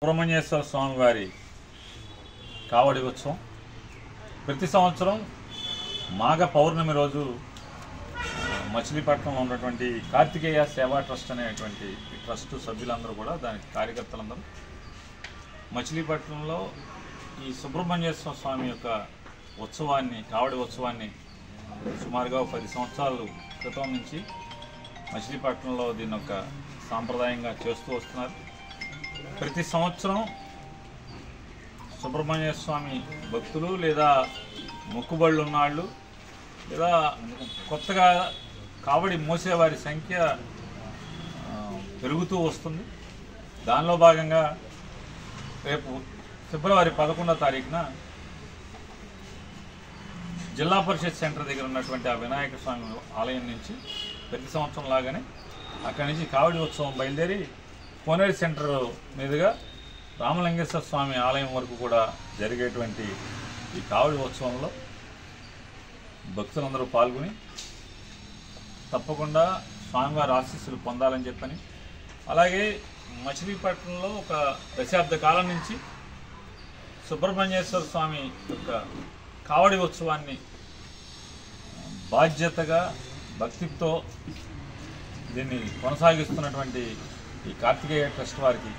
సుబ్రహ్మణ్యేశ్వర స్వామి వారి కావడి ఉత్సవం ప్రతి సంవత్సరం మాఘ పౌర్ణమి రోజు మచిలీపట్నంలో ఉన్నటువంటి కార్తికేయ సేవా ట్రస్ట్ అనేటువంటి ట్రస్ట్ సభ్యులందరూ కూడా దానికి కార్యకర్తలందరూ మచిలీపట్నంలో ఈ సుబ్రహ్మణ్యేశ్వర స్వామి యొక్క ఉత్సవాన్ని కావడి ఉత్సవాన్ని సుమారుగా 10 సంవత్సరాల క్రితం నుంచి మచిలీపట్నంలో దీన్ని ఒక సాంప్రదాయంగా చేస్తూ వస్తున్నారు. ప్రతి సంవత్సరం సుబ్రహ్మణ్య స్వామి భక్తులు లేదా మొక్కుబళ్ళు ఉన్నవాళ్ళు లేదా కొత్తగా కావడి మోసేవారి సంఖ్య పెరుగుతూ వస్తుంది. దానిలో భాగంగా రేపు ఫిబ్రవరి 11వ తారీఖున జిల్లా పరిషత్ సెంటర్ దగ్గర ఉన్నటువంటి ఆ వినాయక స్వామి ఆలయం నుంచి ప్రతి సంవత్సరం లాగానే అక్కడి నుంచి కావడి ఉత్సవం బయలుదేరి కోనేరు సెంటర్ మీదుగా రామలింగేశ్వర స్వామి ఆలయం వరకు కూడా జరిగేటువంటి ఈ కావడి ఉత్సవంలో భక్తులందరూ పాల్గొని తప్పకుండా స్వామివారి ఆశీస్సులు పొందాలని చెప్పని, అలాగే మచిలీపట్నంలో ఒక దశాబ్ద కాలం నుంచి సుబ్రహ్మణ్యేశ్వర స్వామి యొక్క కావడి ఉత్సవాన్ని బాధ్యతగా భక్తితో దీన్ని కొనసాగిస్తున్నటువంటి ఈ కార్తికేయ ట్రస్ట్ వారికి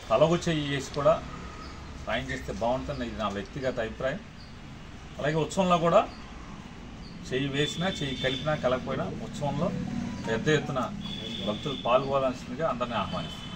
తలగు చెయ్యి వేసి కూడా సాయం చేస్తే బాగుంటుంది. ఇది నా వ్యక్తిగత అభిప్రాయం. అలాగే ఉత్సవంలో కూడా చెయ్యి వేసినా చెయ్యి కలిపినా కలగకపోయినా ఉత్సవంలో పెద్ద ఎత్తున భక్తులు పాల్గొనాల్సిందిగా అందరినీ ఆహ్వానిస్తారు.